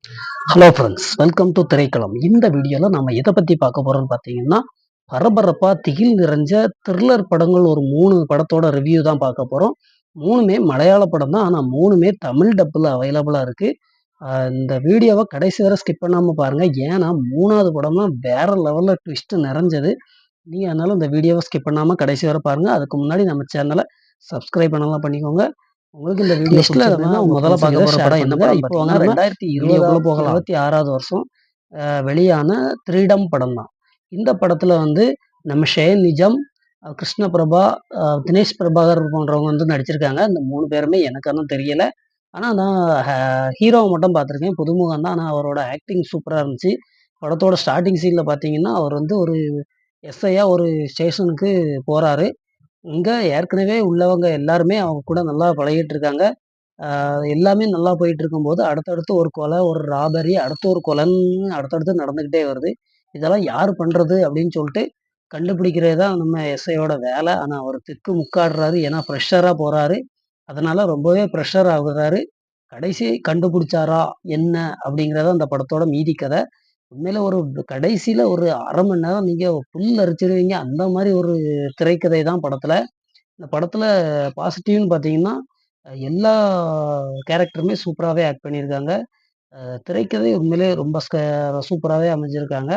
Hello friends, welcome to Thiraikalam. இந்த வீடியோவில் நம்ம எதை பற்றி பார்க்க போகிறோம்னு பார்த்தீங்கன்னா, பரபரப்பாக திகில் நிறைஞ்ச த்ரில்லர் படங்கள் ஒரு 3 படத்தோட ரிவ்யூ தான் பார்க்க போகிறோம். 3மே மலையாள படம் தான். ஆனால் 3மே தமிழ் டப்பில் அவைலபிளாக இருக்குது. இந்த வீடியோவை கடைசி வரை ஸ்கிப் பண்ணாமல் பாருங்கள். ஏன்னா 3வது படம் தான் வேறு லெவலில் ட்விஸ்ட்டு நிறைஞ்சது. நீங்கள் அதனால இந்த வீடியோவை ஸ்கிப் பண்ணாமல் கடைசி வரை பாருங்கள். அதுக்கு முன்னாடி நம்ம சேனலை சப்ஸ்கிரைப் பண்ணலாம் பண்ணிக்கோங்க. உங்களுக்கு இந்த வீடியோ லிஸ்ட்ல நம்ம முதல்ல பார்க்க போற படம் என்ன படம் இப்போ வாங்க 2020 போகலாம் 26வது வருஷம் வெளியான திரீடம் படம் தான். இந்த படத்துல வந்து நம்ம ஷேன் நிஜம், கிருஷ்ண பிரபா, தினேஷ் பிரபாகர் போன்றவங்க வந்து நடிச்சிருக்காங்க. இந்த 3 பேருமே எனக்கு இன்னும் தெரியல. ஆனா நான் ஹீரோவை மட்டும் பார்த்துருக்கேன். புதுமுகம் தான். ஆனா அவரோட ஆக்டிங் சூப்பரா இருந்துச்சு. படத்தோட ஸ்டார்ட்டிங் சீன்ல பார்த்தீங்கன்னா, அவர் வந்து ஒரு எஸ்ஐயா ஒரு ஸ்டேஷனுக்கு போறாரு. இங்க ஏற்கனவே உள்ளவங்க எல்லாருமே அவங்க கூட நல்லா பழகிட்டு இருக்காங்க. எல்லாமே நல்லா போயிட்டு இருக்கும்போது, அடுத்தடுத்து ஒரு கொலை, ஒரு ராபரி, அடுத்து ஒரு கொலைன்னு அடுத்தடுத்து நடந்துகிட்டே வருது. இதெல்லாம் யாரு பண்றது? அப்படின்னு சொல்லிட்டு கண்டுபிடிக்கிறது தான் நம்ம எஸ்ஐயோட வேலை. ஆனா அவரு திக்கு முக்காடுறாரு. ஏன்னா ஃப்ரெஷரா போறாரு. அதனால ரொம்பவே ப்ரெஷர் ஆகுறாரு. கடைசி கண்டுபிடிச்சாரா என்ன? அப்படிங்கிறது அந்த படத்தோட மீதி கதை. உண்மையில ஒரு கடைசியில ஒரு 1/2 மணி நேரம் நீங்க புல் அரிச்சிருவீங்க. அந்த மாரி ஒரு திரைக்கதை தான் படத்துல. இந்த படத்துல பாசிட்டிவ்னு பார்த்தீங்கன்னா, எல்லா கேரக்டருமே சூப்பராவே ஆக்ட் பண்ணியிருக்காங்க. திரைக்கதை உண்மையிலேயே ரொம்ப சூப்பராவே அமைஞ்சிருக்காங்க.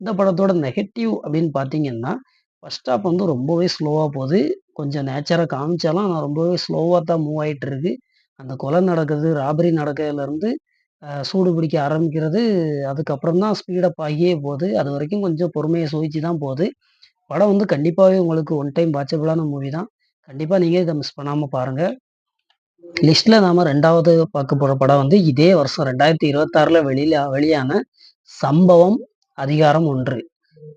இந்த படத்தோட நெகட்டிவ் அப்படின்னு பார்த்தீங்கன்னா, ஃபர்ஸ்ட் ஹாஃப் வந்து ரொம்பவே ஸ்லோவா போது. கொஞ்சம் நேச்சரா காமிச்சாலும், ஆனா ரொம்பவே ஸ்லோவா தான் மூவ் ஆயிட்டு இருக்கு. அந்த கொலை நடக்குது, ராபரி நடக்கிறதுலருந்து சூடு பிடிக்க ஆரம்பிக்கிறது, அதுக்கப்புறம் தான் ஸ்பீடப் ஆகியே போது. அதுவரைக்கும் கொஞ்சம் பொறுமைய சோதிச்சு தான் போது. படம் வந்து கண்டிப்பாவே உங்களுக்கு ஒன் டைம் வாட்சபிளான மூவி தான். கண்டிப்பா நீங்க இத மிஸ் பண்ணாம பாருங்க. லிஸ்ட்ல நாம 2வது பார்க்க போற படம் வந்து இதே வருஷம் 2026ல வெளியான சம்பவம் அதிகாரம் 1.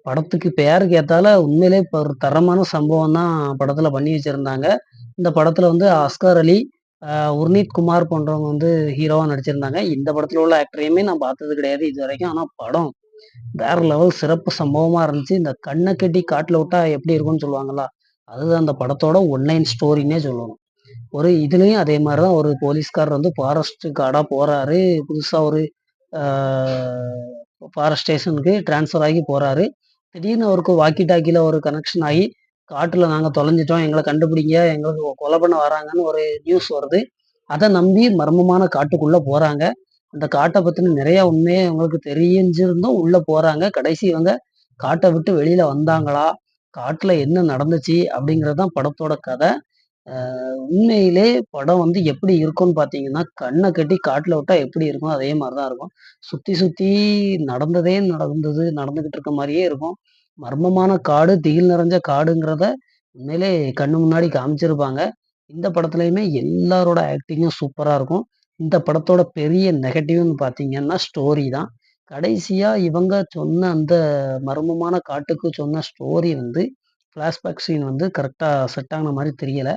படத்துக்கு பெயருக்கு ஏத்தால உண்மையிலே இப்ப ஒரு தரமான சம்பவம் தான் படத்துல பண்ணி வச்சிருந்தாங்க. இந்த படத்துல வந்து அஸ்கார் அலி, உர்னீத் குமார் போன்றவங்க வந்து ஹீரோவா நடிச்சிருந்தாங்க. இந்த படத்துல உள்ள ஆக்டரையுமே நான் பார்த்தது கிடையாது இதுவரைக்கும். ஆனா படம் வேற லெவல் சிறப்பு சம்பவமா இருந்துச்சு. இந்த கண்ண கட்டி காட்டுல விட்டா எப்படி இருக்கும்னு சொல்லுவாங்கல்ல, அதுதான் அந்த படத்தோட ஒன்லைன் ஸ்டோரின்னே சொல்லணும். இதுலயும் அதே மாரி தான் ஒரு போலீஸ்காரர் வந்து ஃபாரஸ்ட் கார்டா போறாரு. புதுசா ஒரு ஆ ஃபாரஸ்ட் ஸ்டேஷனுக்கு ட்ரான்ஸ்ஃபர் ஆகி போறாரு. திடீர்னு அவருக்கு வாக்கி டாக்கில ஒரு கனெக்ஷன் ஆகி, காட்டுல நாங்க தொலைஞ்சுட்டோம். எங்கள கண்டுபிடிங்க. எங்களுக்கு கொலை பண்ண வராங்கன்னு ஒரு நியூஸ் வருது. அத நம்பி மர்மமான காட்டுக்குள்ள போறாங்க. அந்த காட்ட பத்தின நிறைய உண்மையே இவங்களுக்கு தெரிஞ்சிருந்தும் உள்ள போறாங்க. கடைசி இவங்க காட்ட விட்டு வெளியில வந்தாங்களா? காட்டுல என்ன நடந்துச்சு? அப்படிங்கிறது தான் படத்தோட கதை. அ உண்மையிலே படம் வந்து எப்படி இருக்கும்னு பார்த்தீங்கன்னா, கண்ண கட்டி காட்டுல விட்டா எப்படி இருக்கும்? அதே மாரி தான் இருக்கும். சுத்தி சுத்தி நடந்ததே நடந்தது, நடந்துகிட்டு இருக்க மாரியே இருக்கும். மர்மமான காடு, திகில் நிறைஞ்ச காடுங்கிறத உண்மையிலே கண்ணு முன்னாடி காமிச்சிருப்பாங்க. இந்த படத்துலயுமே எல்லாரோட ஆக்டிங்கும் சூப்பரா இருக்கும். இந்த படத்தோட பெரிய நெகட்டிவ்னு பார்த்தீங்கன்னா, ஸ்டோரி தான். கடைசியா இவங்க சொன்ன அந்த மர்மமான காட்டுக்கு சொன்ன ஸ்டோரி வந்து, ஃப்ளாஷ்பேக் சீன் வந்து கரெக்ட்டா செட் ஆன மாரி தெரியல.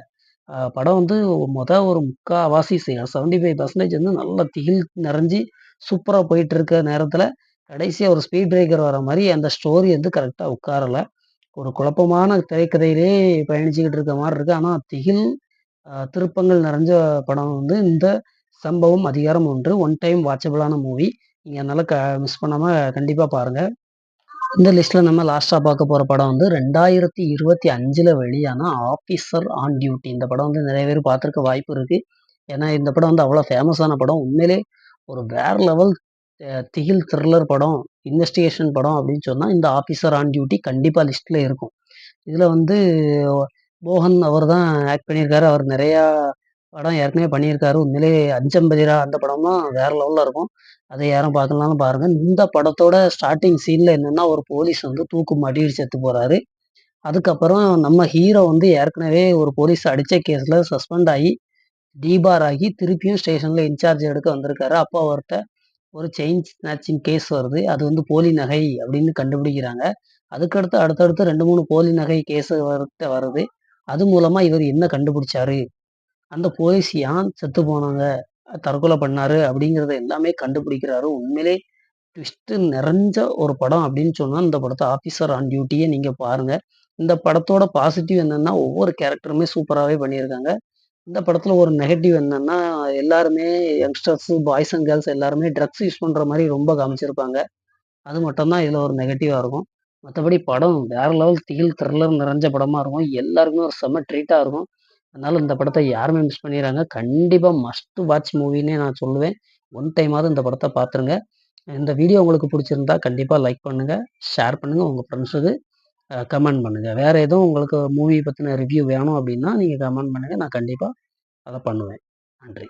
படம் வந்து ஒரு 3/4வாசி 75% வந்து நல்ல திகில் நிறைஞ்சு சூப்பரா போயிட்டு இருக்க நேரத்துல, கடைசியா ஒரு ஸ்பீட் பிரேக்கர் வர மாரி அந்த ஸ்டோரி வந்து கரெக்ட்டா உட்காரல. ஒரு குழப்பமான திரைக்கதையிலே பயணிச்சுக்கிட்டு இருக்க மாரி இருக்கு. ஆனா திகில், திருப்பங்கள் நிறைஞ்ச படம் வந்து இந்த சம்பவம் அதிகாரம் 1 ஒன் டைம் வாட்சபிளான மூவி. நீங்க அதனால மிஸ் பண்ணாம கண்டிப்பா பாருங்க. இந்த லிஸ்ட்ல நம்ம லாஸ்ட்டா பார்க்க போற படம் வந்து 2025ல வெளியான ஆஃபீசர் ஆன் டியூட்டி. இந்த படம் வந்து நிறைய பேர் பார்த்திருக்க வாய்ப்பு இருக்கு. ஏன்னா இந்த படம் வந்து அவ்வளோ ஃபேமஸான படம். உண்மையிலே ஒரு வேற லெவல் திகில் த்ரில்லர் படம், இன்வெஸ்டிகேஷன் படம் அப்படின்னு சொன்னா இந்த ஆஃபீசர் ஆன் டியூட்டி கண்டிப்பா லிஸ்ட்ல இருக்கும். இதுல வந்து மோகன் அவர் தான் ஆக்ட் பண்ணியிருக்காரு. அவர் நிறையா படம் ஏற்கனவே பண்ணியிருக்காரு. உண்மையிலேயே அஞ்சம்பதிரா அந்த படம்லாம் வேற லெவல்ல இருக்கும். அதை யாரும் பார்க்கலனாலும் பாருங்க. இந்த படத்தோட ஸ்டார்ட்டிங் சீன்ல என்னன்னா, ஒரு போலீஸ் வந்து தூக்கு மாட்டி செத்து போறாரு. அதுக்கப்புறம் நம்ம ஹீரோ வந்து ஏற்கனவே ஒரு போலீஸ் அடிச்ச கேஸ்ல சஸ்பெண்ட் ஆகி, டீபார் ஆகி திருப்பியும் ஸ்டேஷன்ல இன்சார்ஜ் எடுக்க வந்திருக்காரு. அப்போ அவர்ட்ட ஒரு செயின் ஸ்நாச்சிங் கேஸ் வருது. அது வந்து போலி நகை அப்படின்னு கண்டுபிடிக்கிறாங்க. அதுக்கடுத்து அடுத்தடுத்து 2, 3 போலி நகை கேஸ் அவர்ட்ட வருது. அது மூலமா இவர் என்ன கண்டுபிடிச்சாரு? அந்த போலீஸ் ஏன் செத்து போனாங்க? தற்கொலை பண்ணாரு அப்படிங்கிறத எல்லாமே கண்டுபிடிக்கிறாரு. உண்மையிலே ட்விஸ்ட் நிறைஞ்ச ஒரு படம் அப்படின்னு சொன்னா, இந்த படத்த ஆஃபீசர் ஆன் டியூட்டிய நீங்க பாருங்க. இந்த படத்தோட பாசிட்டிவ் என்னன்னா, ஒவ்வொரு கேரக்டருமே சூப்பராவே பண்ணியிருக்காங்க. இந்த படத்துல ஒரு நெகட்டிவ் என்னன்னா, எல்லாருமே யங்ஸ்டர்ஸ், பாய்ஸ் அண்ட் கேர்ள்ஸ் எல்லாருமே ட்ரக்ஸ் யூஸ் பண்ற மாரி ரொம்ப காமிச்சிருப்பாங்க. அது மட்டும் தான் இதுல ஒரு நெகட்டிவா இருக்கும். மத்தபடி படம் வேற லெவல் திகில், த்ரில்லர் நிறைஞ்ச படமா இருக்கும். எல்லாருக்குமே ஒரு செம்ம ட்ரீட்டா இருக்கும். அதனால இந்த படத்த யாருமே மிஸ் பண்ணிறாங்க. கண்டிப்பா மஸ்ட் வாட்ச் மூவின்னே நான் சொல்லுவேன். ஒன் டைமாவது இந்த படத்த பாத்துருங்க. இந்த வீடியோ உங்களுக்கு புடிச்சிருந்தா கண்டிப்பா லைக் பண்ணுங்க, ஷேர் பண்ணுங்க உங்க ஃப்ரெண்ட்ஸுக்கு. கமெண்ட் பண்ணுங்க. வேற எதுவும் உங்களுக்கு மூவி பத்தின ரிவ்யூ வேணும் அப்டின்னா, நீங்க கமெண்ட் பண்ணுங்க. நான் கண்டிப்பா அத பண்ணுவேன். நன்றி.